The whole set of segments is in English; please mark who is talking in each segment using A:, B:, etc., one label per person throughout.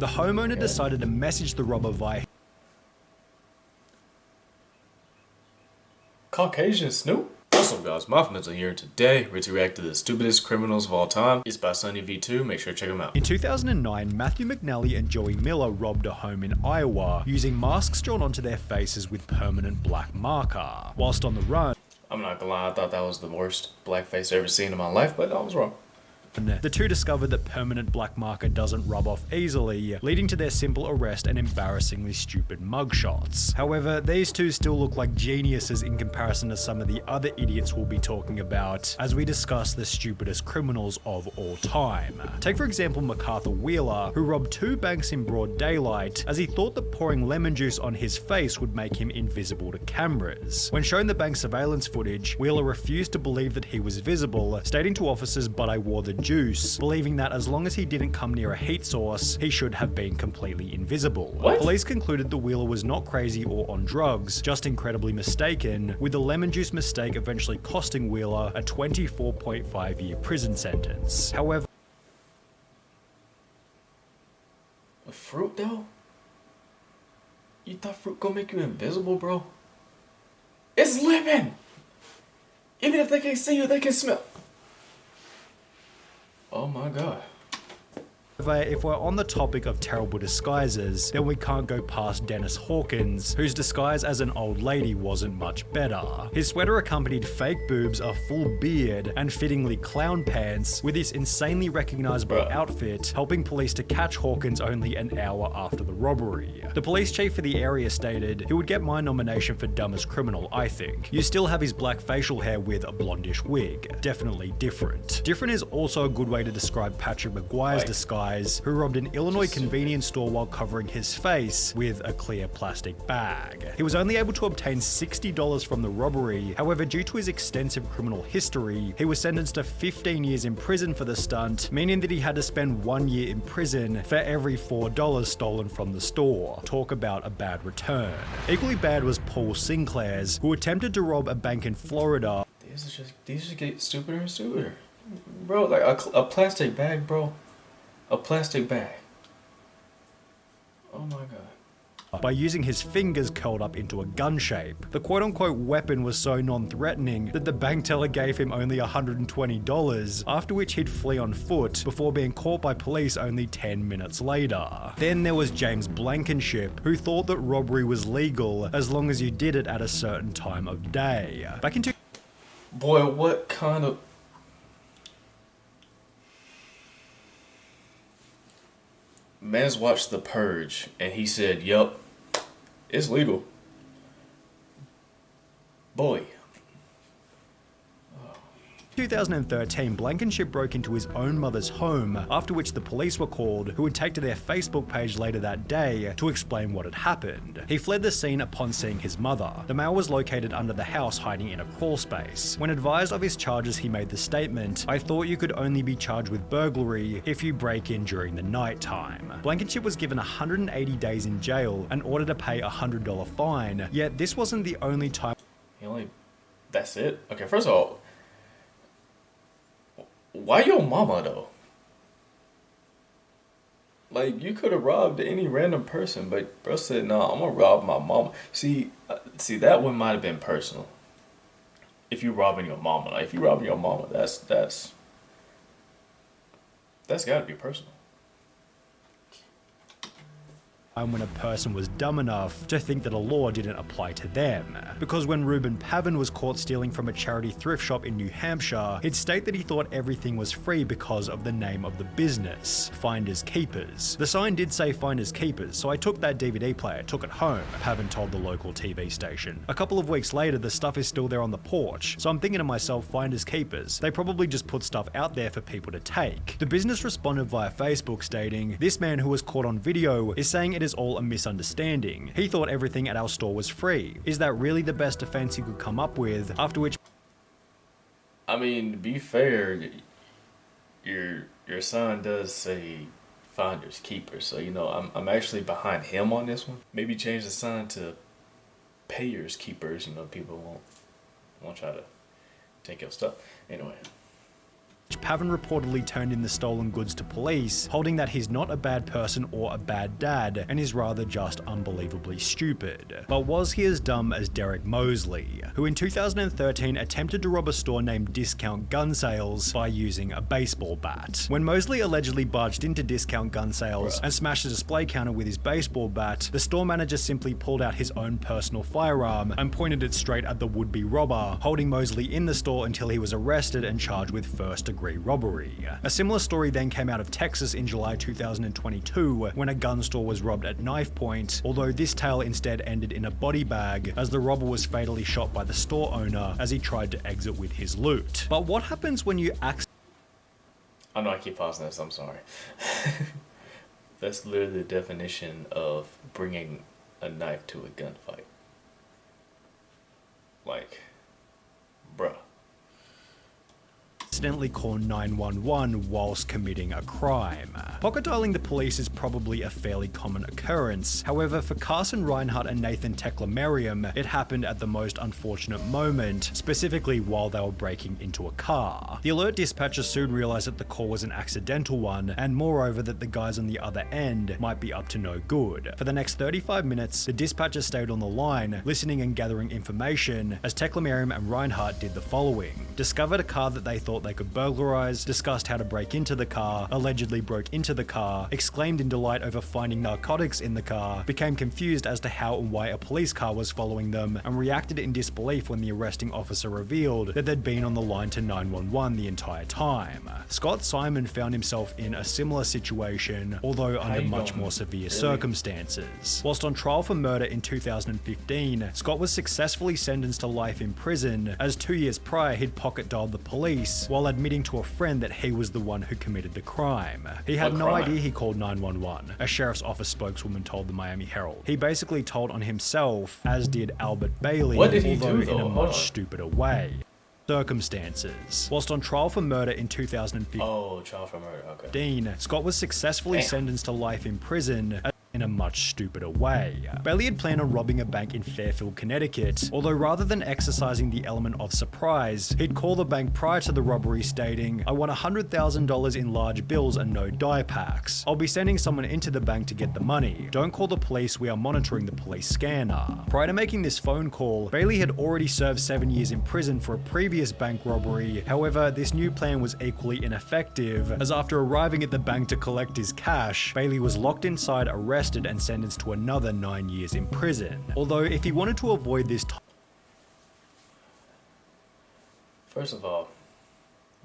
A: The homeowner decided to message the robber via
B: Caucasian Snoop? What's up guys, Mafia here. Today we're to react to the stupidest criminals of all time. It's by Sunny V2, make sure to check him out.
A: In 2009, Matthew McNally and Joey Miller robbed a home in Iowa using masks drawn onto their faces with permanent black marker. Whilst on the run,
B: I'm not gonna lie, I thought that was the worst blackface I've ever seen in my life, but I was wrong.
A: the two discovered that permanent black marker doesn't rub off easily, leading to their simple arrest and embarrassingly stupid mugshots. However, these two still look like geniuses in comparison to some of the other idiots we'll be talking about as we discuss the stupidest criminals of all time. Take for example MacArthur Wheeler, who robbed two banks in broad daylight as he thought that pouring lemon juice on his face would make him invisible to cameras. When shown the bank surveillance footage, Wheeler refused to believe that he was visible, stating to officers, "But I wore the juice," believing that as long as he didn't come near a heat source, he should have been completely invisible.
B: What?
A: Police concluded the Wheeler was not crazy or on drugs, just incredibly mistaken, with the lemon juice mistake eventually costing Wheeler a 24.5-year prison sentence. However,
B: A fruit though? You thought fruit gonna make you invisible, bro? It's lemon! Even if they can't see you, they can smell. Oh my god.
A: if we're on the topic of terrible disguises, then we can't go past Dennis Hawkins, whose disguise as an old lady wasn't much better. His sweater accompanied fake boobs, a full beard, and fittingly clown pants, with this insanely recognizable outfit helping police to catch Hawkins only an hour after the robbery. The police chief for the area stated, "He would get my nomination for dumbest criminal, I think. You still have his black facial hair with a blondish wig. Definitely different." Different is also a good way to describe Patrick Maguire's disguise, who robbed an Illinois convenience store while covering his face with a clear plastic bag. He was only able to obtain $60 from the robbery. However, due to his extensive criminal history, he was sentenced to 15 years in prison for the stunt, meaning that he had to spend 1 year in prison for every $4 stolen from the store. Talk about a bad return. Equally bad was Paul Sinclair's, who attempted to rob a bank in Florida.
B: These just get stupider and stupider. Bro, like a plastic bag, bro. A plastic bag. Oh my god.
A: By using his fingers curled up into a gun shape. The quote-unquote weapon was so non-threatening that the bank teller gave him only $120, after which he'd flee on foot before being caught by police only 10 minutes later. Then there was James Blankenship, who thought that robbery was legal as long as you did it at a certain time of day. Back in
B: Boy, what kind of... Man's watched The Purge, and he said, "Yup, it's legal." Boy.
A: 2013, Blankenship broke into his own mother's home, after which the police were called, who would take to their Facebook page later that day to explain what had happened. He fled the scene upon seeing his mother. The male was located under the house hiding in a crawl space. When advised of his charges, he made the statement, "I thought you could only be charged with burglary if you break in during the night time." Blankenship was given 180 days in jail and ordered to pay a $100 fine, yet this wasn't the only time.
B: That's it? Okay, first of all, why your mama though? Like, you could have robbed any random person, but bro said, "No, I'm gonna rob my mama." See, that one might have been personal. If you robbing your mama, like if you robbing your mama, that's gotta be personal.
A: When a person was dumb enough to think that a law didn't apply to them. Because when Reuben Pavin was caught stealing from a charity thrift shop in New Hampshire, he'd state that he thought everything was free because of the name of the business, Finders Keepers. The sign did say Finders Keepers, so I took that DVD player, took it home, Pavin told the local TV station. A couple of weeks later, the stuff is still there on the porch, so I'm thinking to myself, Finders Keepers, they probably just put stuff out there for people to take. The business responded via Facebook stating, "This man who was caught on video is saying it is all a misunderstanding. He thought everything at our store was free. Is that really the best defense you could come up with?" After which,
B: I mean, to be fair, your son does say Finders Keepers, so you know I'm actually behind him on this one. Maybe change the sign to Payers Keepers. You know, people won't try to take your stuff. Anyway.
A: Pavin reportedly turned in the stolen goods to police, holding that he's not a bad person or a bad dad, and is rather just unbelievably stupid. But was he as dumb as Derek Mosley, who in 2013 attempted to rob a store named Discount Gun Sales by using a baseball bat? When Mosley allegedly barged into Discount Gun Sales and smashed a display counter with his baseball bat, the store manager simply pulled out his own personal firearm and pointed it straight at the would-be robber, holding Mosley in the store until he was arrested and charged with first-degree robbery. A similar story then came out of Texas in July 2022 when a gun store was robbed at knife point, although this tale instead ended in a body bag as the robber was fatally shot by the store owner as he tried to exit with his loot. But what happens when you
B: I know I keep pausing this, I'm sorry. That's literally the definition of bringing a knife to a gunfight. Like, bruh.
A: Accidentally call 911 whilst committing a crime? Pocket dialing the police is probably a fairly common occurrence. However, for Carson Reinhardt and Nathan Teklemariam, it happened at the most unfortunate moment, specifically while they were breaking into a car. The alert dispatcher soon realized that the call was an accidental one, and moreover that the guys on the other end might be up to no good. For the next 35 minutes, the dispatcher stayed on the line, listening and gathering information, as Teklemariam and Reinhardt did the following: discovered a car that they thought they could burglarize, discussed how to break into the car, allegedly broke into the car, exclaimed in delight over finding narcotics in the car, became confused as to how and why a police car was following them, and reacted in disbelief when the arresting officer revealed that they'd been on the line to 911 the entire time. Scott Simon found himself in a similar situation, although under much more severe circumstances. Whilst on trial for murder in 2015, Scott was successfully sentenced to life in prison, as 2 years prior he'd pocket dialed the police while admitting to a friend that he was the one who committed the crime. He had no idea he called 911, a sheriff's office spokeswoman told the Miami Herald. He basically told on himself, as did Albert Bailey, although in a much stupider way. Circumstances. Whilst on trial for murder in 2015,
B: trial for murder, okay.
A: Scott was successfully sentenced to life in prison in a much stupider way. Bailey had planned on robbing a bank in Fairfield, Connecticut, although rather than exercising the element of surprise, he'd call the bank prior to the robbery stating, "I want $100,000 in large bills and no die packs. I'll be sending someone into the bank to get the money. Don't call the police, we are monitoring the police scanner." Prior to making this phone call, Bailey had already served 7 years in prison for a previous bank robbery. However, this new plan was equally ineffective, as after arriving at the bank to collect his cash, Bailey was locked inside, arrested and sentenced to another 9 years in prison. Although if he wanted to avoid this
B: First of all,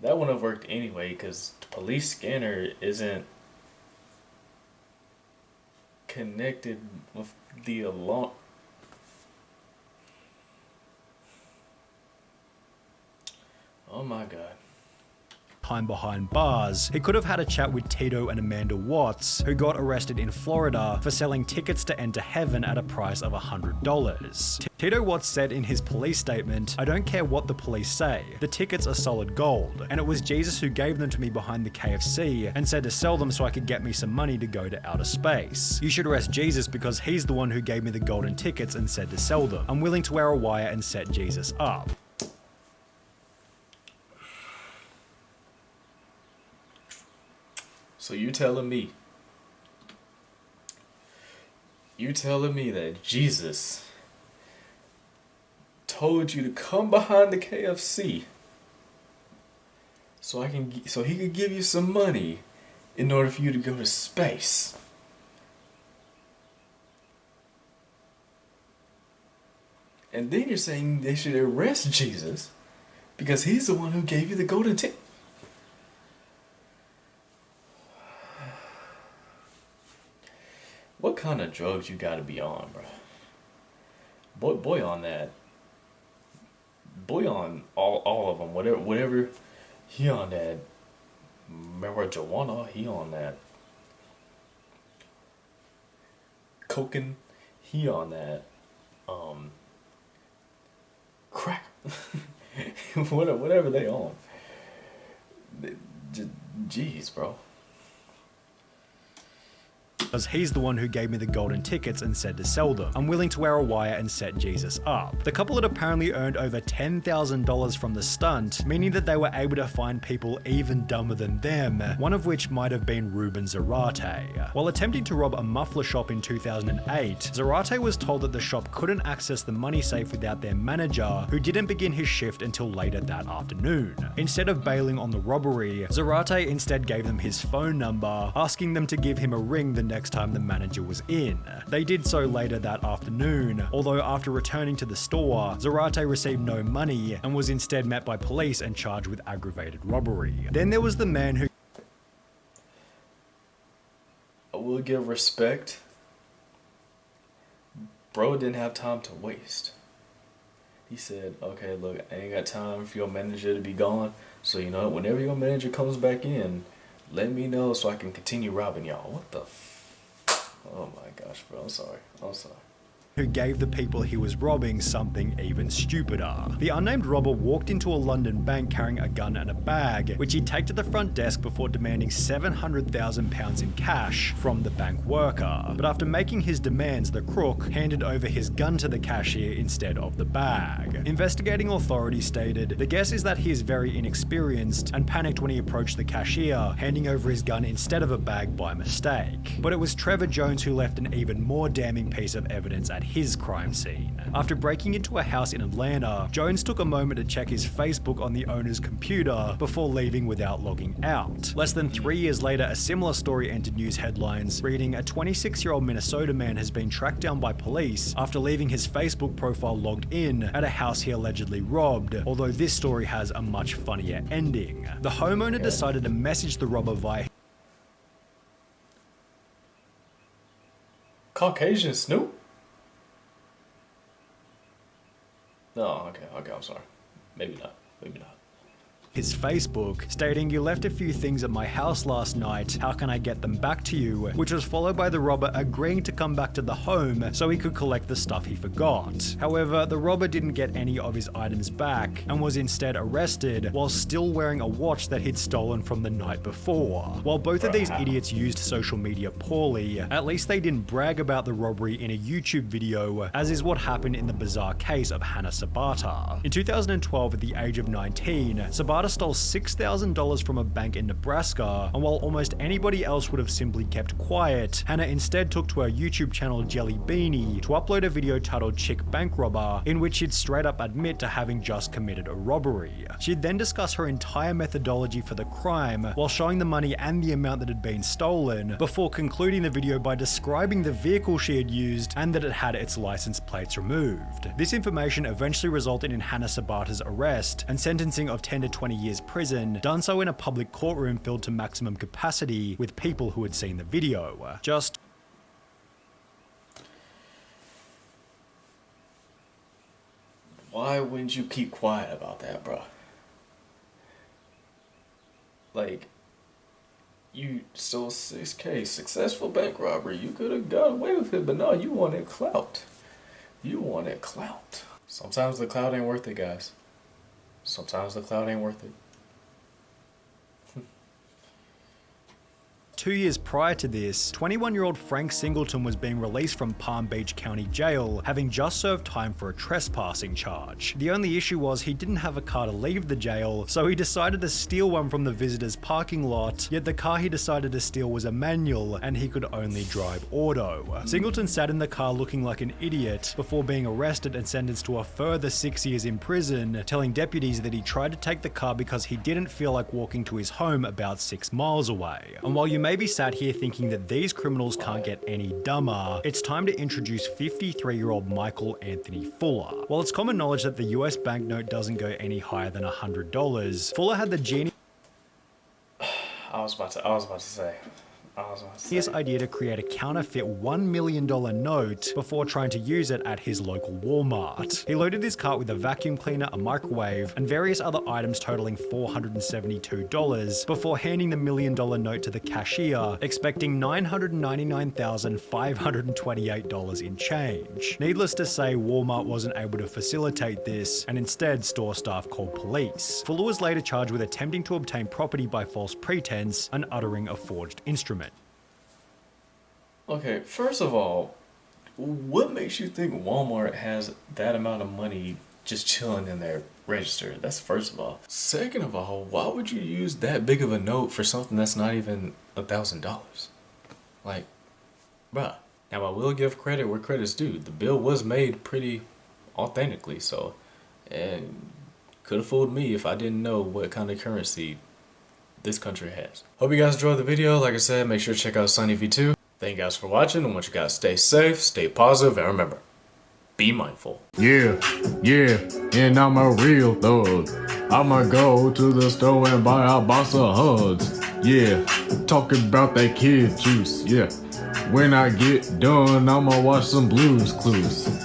B: that wouldn't have worked anyway because the police scanner isn't connected with the alarm. Oh my god.
A: Time behind bars, he could have had a chat with Tito and Amanda Watts, who got arrested in Florida for selling tickets to enter heaven at a price of $100. Tito Watts said in his police statement, "I don't care what the police say, the tickets are solid gold, and it was Jesus who gave them to me behind the KFC and said to sell them so I could get me some money to go to outer space. You should arrest Jesus because he's the one who gave me the golden tickets and said to sell them. I'm willing to wear a wire and set Jesus up."
B: So you telling me that Jesus told you to come behind the KFC so he could give you some money in order for you to go to space? And then you're saying they should arrest Jesus because he's the one who gave you the golden ticket. What kind of drugs you gotta be on, bro? Boy on that. Boy on all of them. Whatever. He on that marijuana. He on that cocaine. He on that crack. Whatever they on. Jeez, bro.
A: as he's the one who gave me the golden tickets and said to sell them. I'm willing to wear a wire and set Jesus up. The couple had apparently earned over $10,000 from the stunt, meaning that they were able to find people even dumber than them, one of which might have been Ruben Zarate. While attempting to rob a muffler shop in 2008, Zarate was told that the shop couldn't access the money safe without their manager, who didn't begin his shift until later that afternoon. Instead of bailing on the robbery, Zarate instead gave them his phone number, asking them to give him a ring the next time the manager was in. They did so later that afternoon, although after returning to the store, Zarate received no money and was instead met by police and charged with aggravated robbery. Then there was the man who
B: I will give respect. Bro didn't have time to waste. He said, okay, look, I ain't got time for your manager to be gone. So, you know, whenever your manager comes back in, let me know so I can continue robbing y'all. What the oh my gosh, bro. I'm sorry.
A: who gave the people he was robbing something even stupider. The unnamed robber walked into a London bank carrying a gun and a bag, which he'd take to the front desk before demanding £700,000 in cash from the bank worker. But after making his demands, the crook handed over his gun to the cashier instead of the bag. Investigating authorities stated, the guess is that he is very inexperienced and panicked when he approached the cashier, handing over his gun instead of a bag by mistake. But it was Trevor Jones who left an even more damning piece of evidence at his crime scene. After breaking into a house in Atlanta, Jones took a moment to check his Facebook on the owner's computer before leaving without logging out. Less than 3 years later, a similar story entered news headlines, reading, a 26-year-old Minnesota man has been tracked down by police after leaving his Facebook profile logged in at a house he allegedly robbed, although this story has a much funnier ending. The homeowner decided to message the robber via
B: Caucasian Snoop? No, okay, I'm sorry. Maybe not.
A: his Facebook, stating, "You left a few things at my house last night, how can I get them back to you?" which was followed by the robber agreeing to come back to the home so he could collect the stuff he forgot. However, the robber didn't get any of his items back and was instead arrested while still wearing a watch that he'd stolen from the night before. While both of these idiots used social media poorly, at least they didn't brag about the robbery in a YouTube video, as is what happened in the bizarre case of Hannah Sabata. In 2012, at the age of 19, Sabata stole $6,000 from a bank in Nebraska, and while almost anybody else would have simply kept quiet, Hannah instead took to her YouTube channel Jelly Beanie to upload a video titled Chick Bank Robber, in which she'd straight up admit to having just committed a robbery. She'd then discuss her entire methodology for the crime while showing the money and the amount that had been stolen, before concluding the video by describing the vehicle she had used and that it had its license plates removed. This information eventually resulted in Hannah Sabata's arrest and sentencing of 10 to 20 years prison, done so in a public courtroom filled to maximum capacity with people who had seen the video. Just
B: Why wouldn't you keep quiet about that, bro? Like, you stole 6K, successful bank robbery. You could have got away with it, but no, you wanted clout. Sometimes the clout ain't worth it, guys. Sometimes the clout ain't worth it.
A: 2 years prior to this, 21-year-old Frank Singleton was being released from Palm Beach County Jail, having just served time for a trespassing charge. The only issue was he didn't have a car to leave the jail, so he decided to steal one from the visitors' parking lot, yet the car he decided to steal was a manual, and he could only drive auto. Singleton sat in the car looking like an idiot before being arrested and sentenced to a further 6 years in prison, telling deputies that he tried to take the car because he didn't feel like walking to his home about 6 miles away. And while you may be sat here thinking that these criminals can't get any dumber, it's time to introduce 53-year-old Michael Anthony Fuller. While it's common knowledge that the US banknote doesn't go any higher than $100, Fuller had the genius
B: I was about to say.
A: his idea to create a counterfeit $1 million note before trying to use it at his local Walmart. He loaded his cart with a vacuum cleaner, a microwave, and various other items totaling $472 before handing the $1 million note to the cashier, expecting $999,528 in change. Needless to say, Walmart wasn't able to facilitate this, and instead store staff called police. Fuller was later charged with attempting to obtain property by false pretense and uttering a forged instrument.
B: Okay, first of all, what makes you think Walmart has that amount of money just chilling in their register? That's first of all. Second of all, why would you use that big of a note for something that's not even $1,000? Like, bruh. Now I will give credit where credit's due. The bill was made pretty authentically, so and could have fooled me if I didn't know what kind of currency this country has. Hope you guys enjoyed the video. Like I said, make sure to check out Sunny V2. Thank you guys for watching. I want you guys to stay safe, stay positive, and remember, be mindful.
C: Yeah, yeah, and I'm a real thug. I'ma go to the store and buy a box of hugs. Yeah, talking about that kid juice. Yeah, when I get done, I'ma watch some Blues Clues.